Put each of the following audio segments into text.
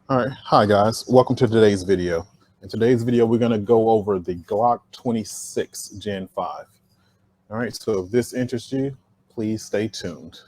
All right, hi guys, welcome to today's video. In today's video, we're going to go over the Glock 26 Gen 5. All right, so if this interests you, please stay tuned.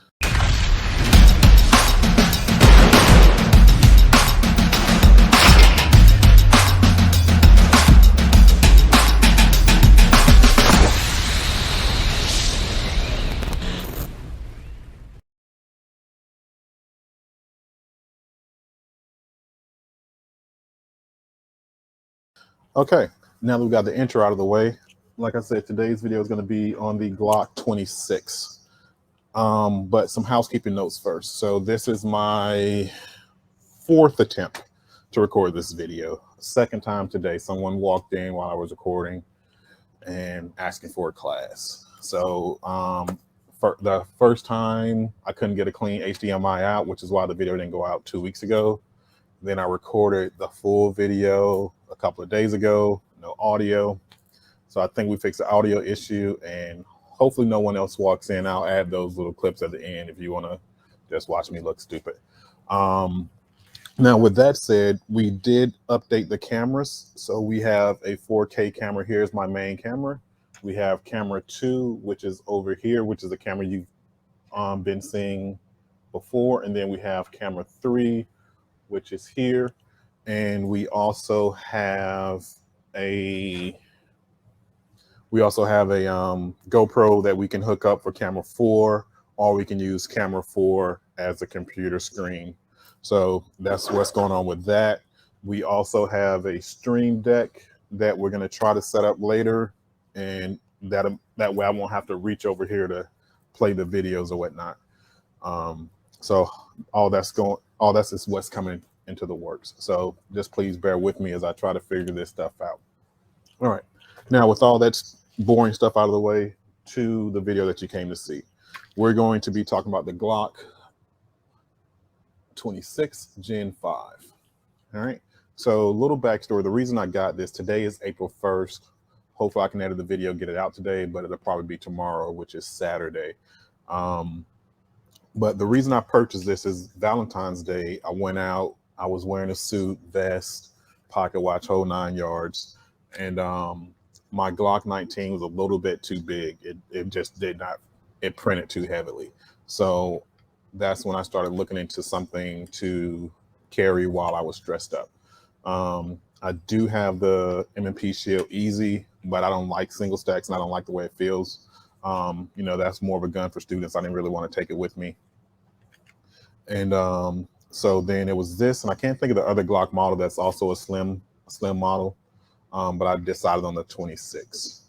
Okay, now that we got the intro out of the way, like I said, today's video is going to be on the Glock 26. But some housekeeping notes first. So this is my fourth attempt to record this video. Second time today, someone walked in while I was recording and asking for a class. So for the first time, I couldn't get a clean HDMI out, which is why the video didn't go out 2 weeks ago. Then I recorded the full video a couple of days ago, no audio. So I think we fixed the audio issue, and hopefully no one else walks in. I'll add those little clips at the end if you want to just watch me look stupid. Now, with that said, we did update the cameras. So we have a 4K camera. Here's my main camera. We have camera 2, which is over here, which is the camera you've been seeing before. And then we have camera 3, which is here. And we also have a GoPro that we can hook up for camera 4, or we can use camera 4 as a computer screen. So that's what's going on with that. We also have a stream deck that we're going to try to set up later, and that way I won't have to reach over here to play the videos or whatnot. So all that's is what's coming into the works. So just please bear with me as I try to figure this stuff out. All right. Now, with all that boring stuff out of the way, to the video that you came to see. We're going to be talking about the Glock 26 Gen 5. All right. So a little backstory. The reason I got this, today is April 1st. Hopefully I can edit the video, get it out today, but it'll probably be tomorrow, which is Saturday. But the reason I purchased this is Valentine's Day. I went out, I was wearing a suit, vest, pocket watch, whole 9 yards. And my Glock 19 was a little bit too big. It just did not, it printed too heavily. So that's when I started looking into something to carry while I was dressed up. I do have the M&P Shield Easy, but I don't like single stacks and I don't like the way it feels. You know, that's more of a gun for students. I didn't really want to take it with me. And so then it was this, and I can't think of the other Glock model that's also a slim model. But I decided on the 26.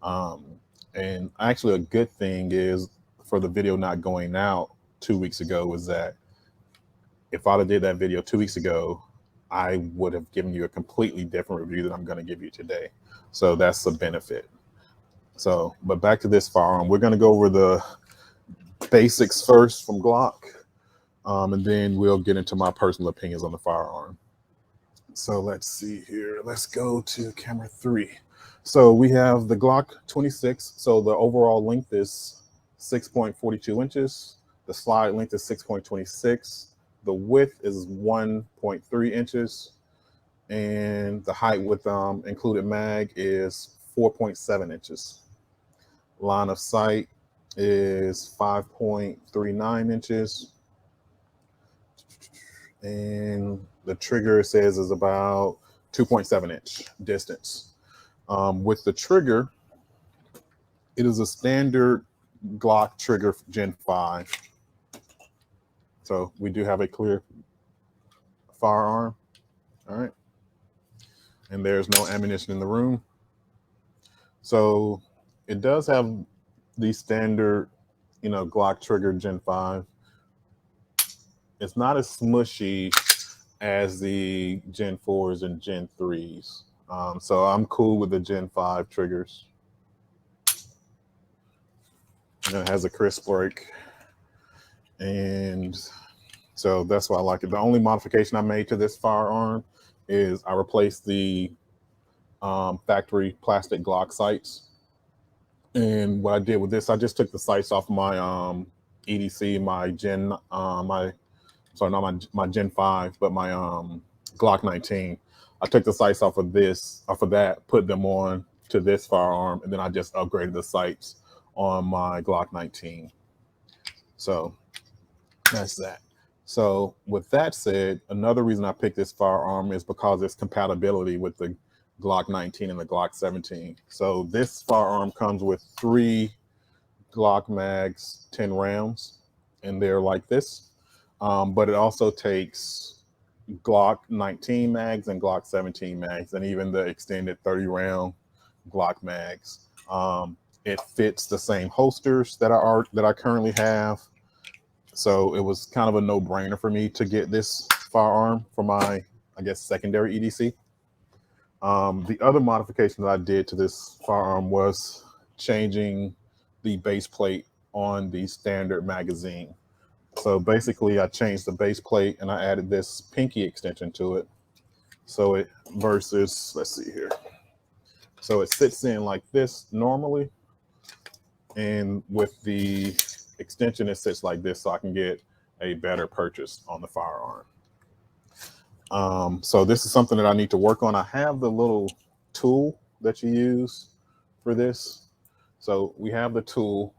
And actually a good thing is for the video not going out 2 weeks ago was that if I'd have did that video 2 weeks ago, I would have given you a completely different review than I'm going to give you today. So that's a benefit. So, but back to this firearm, we're going to go over the basics first from Glock, and then we'll get into my personal opinions on the firearm. So let's see here. Let's go to camera 3. So we have the Glock 26. So the overall length is 6.42 inches. The slide length is 6.26. The width is 1.3 inches. And the height with included mag is 4.7 inches. Line of sight is 5.39 inches. And the trigger says is about 2.7 inch distance. With the trigger, it is a standard Glock trigger Gen 5. So we do have a clear firearm. All right. And there's no ammunition in the room. So it does have the standard, you know, Glock trigger Gen 5. It's not as smushy as the Gen 4s and Gen 3s. So I'm cool with the Gen 5 triggers. And it has a crisp break. And so that's why I like it. The only modification I made to this firearm is I replaced the factory plastic Glock sights. And what I did with this, I just took the sights off my EDC, my Gen, sorry, not my Gen 5, but my Glock 19. I took the sights off of that, put them on to this firearm, and then I just upgraded the sights on my Glock 19. So that's that. So with that said, another reason I picked this firearm is because it's compatibility with the Glock 19 and the Glock 17. So this firearm comes with 3 Glock mags, 10 rounds, and they're like this. But it also takes Glock 19 mags and Glock 17 mags, and even the extended 30 round Glock mags. It fits the same holsters that I currently have. So it was kind of a no-brainer for me to get this firearm for my, I guess, secondary EDC. The other modification that I did to this firearm was changing the base plate on the standard magazine. So basically I changed the base plate and I added this pinky extension to it. So it versus, let's see here. So it sits in like this normally. And with the extension, it sits like this so I can get a better purchase on the firearm. So this is something that I need to work on. I have the little tool that you use for this. So we have the tool,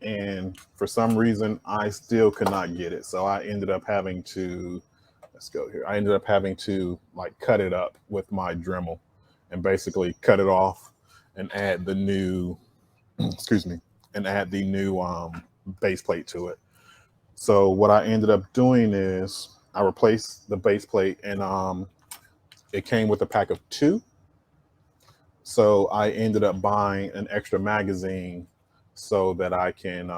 and for some reason I still could not get it. So I ended up having to, let's go here. I ended up having to like cut it up with my Dremel and basically cut it off and add the new, excuse me, and add the new base plate to it. So what I ended up doing is I replaced the base plate, and it came with a pack of 2. So I ended up buying an extra magazine so that I can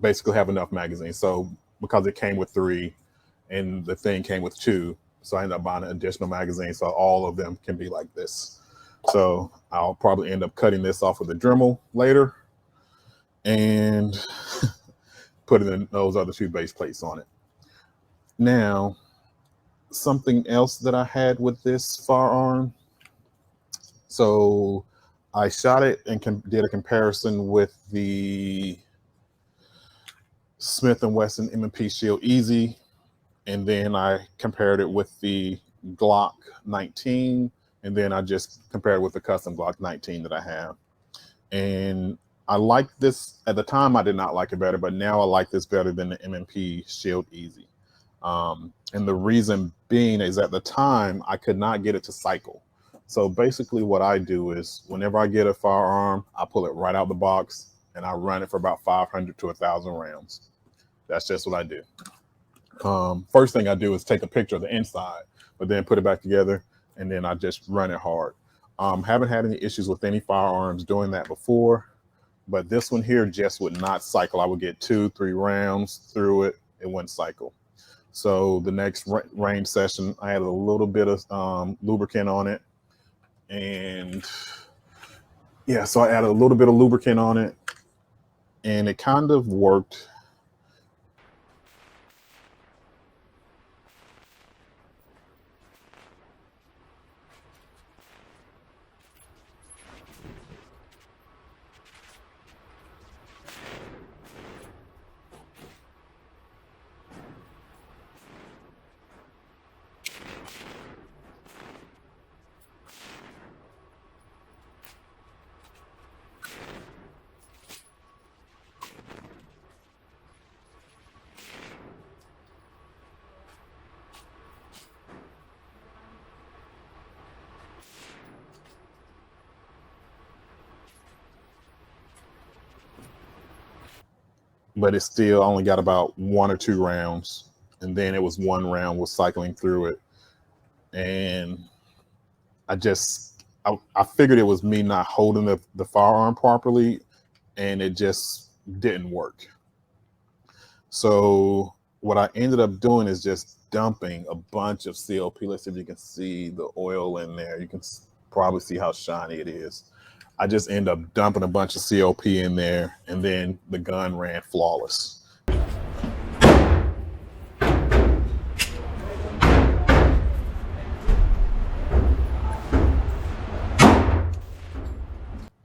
basically have enough magazines. So because it came with 3 and the thing came with 2, so I ended up buying an additional magazine so all of them can be like this. So I'll probably end up cutting this off with a Dremel later and putting in those other 2 base plates on it. Now, something else that I had with this firearm. So I shot it and did a comparison with the Smith & Wesson M&P Shield Easy, and then I compared it with the Glock 19, and then I just compared it with the custom Glock 19 that I have. And I like this. At the time, I did not like it better, but now I like this better than the M&P Shield Easy. And the reason being is at the time, I could not get it to cycle. So basically what I do is whenever I get a firearm, I pull it right out the box and I run it for about 500 to 1,000 rounds. That's just what I do. First thing I do is take a picture of the inside, but then put it back together, and then I just run it hard. Haven't had any issues with any firearms doing that before, but this one here just would not cycle. I would get 2-3 rounds through it. It wouldn't cycle. So the next range session, I had a little bit of lubricant on it. And yeah, so I added a little bit of lubricant on it and it kind of worked. But it still only got about 1 or 2 rounds. And then it was 1 round was cycling through it. And I figured it was me not holding the firearm properly, and it just didn't work. So what I ended up doing is just dumping a bunch of COP. Let's see if you can see the oil in there. You can probably see how shiny it is. I just end up dumping a bunch of COP in there, and then the gun ran flawless.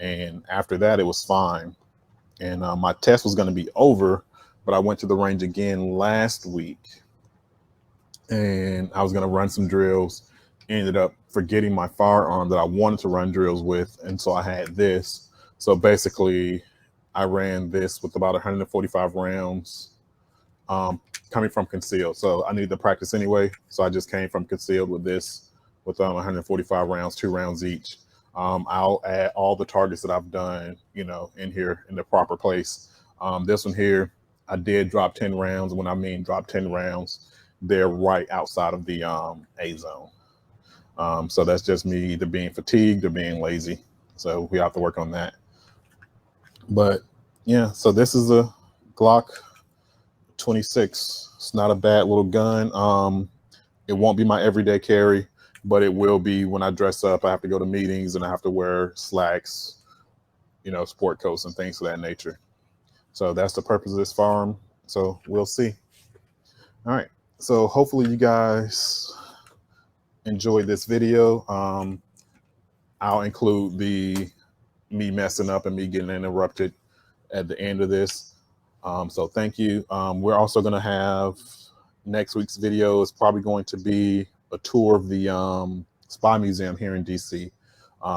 And after that, it was fine. And my test was going to be over, but I went to the range again last week. and I was going to run some drills. Ended up forgetting my firearm that I wanted to run drills with, and so I had this. So basically, I ran this with about 145 rounds coming from concealed. So I needed to practice anyway. So I just came from concealed with this with 145 rounds, 2 rounds each. I'll add all the targets that I've done, in here in the proper place. This one here, I did drop 10 rounds. When I mean drop 10 rounds, they're right outside of the A zone. So that's just me either being fatigued or being lazy. So we have to work on that. But yeah, so this is a Glock 26. It's not a bad little gun. It won't be my everyday carry, but it will be when I dress up. I have to go to meetings and I have to wear slacks, sport coats and things of that nature. So that's the purpose of this firearm. So we'll see. All right. So hopefully you guys enjoyed this video. I'll include me messing up and me getting interrupted at the end of this. So thank you. We're also going to have next week's video is probably going to be a tour of the Spy Museum here in DC.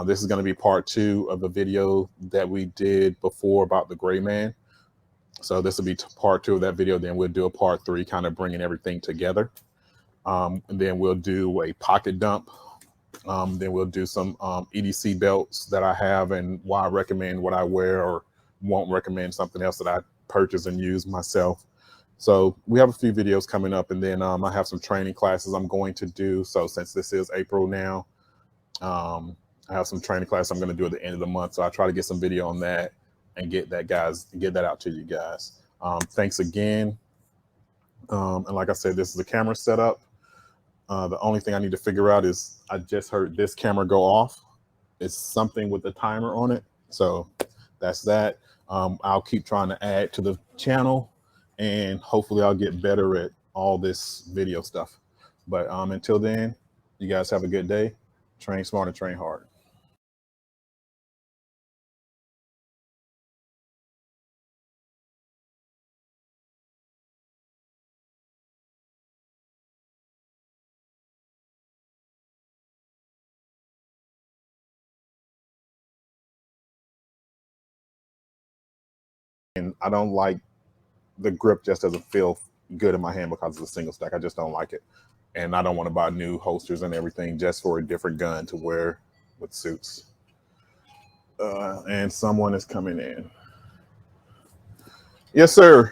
This is going to be part 2 of the video that we did before about the Gray Man. So this will be part 2 of that video. Then we'll do a part 3, kind of bringing everything together. And then we'll do a pocket dump. Then we'll do some EDC belts that I have and why I recommend what I wear or won't recommend something else that I purchase and use myself. So we have a few videos coming up, and then I have some training classes I'm going to do. So since this is April now, I have some training classes I'm going to do at the end of the month. So I try to get some video on that and get that out to you guys. Thanks again. And like I said, this is a camera setup. The only thing I need to figure out is I just heard this camera go off. It's something with the timer on it. So that's that. I'll keep trying to add to the channel, and hopefully I'll get better at all this video stuff. But until then, you guys have a good day. Train smart and train hard. And I don't like the grip just doesn't feel good in my hand because of the single stack. I just don't like it. And I don't want to buy new holsters and everything just for a different gun to wear with suits. And someone is coming in. Yes, sir.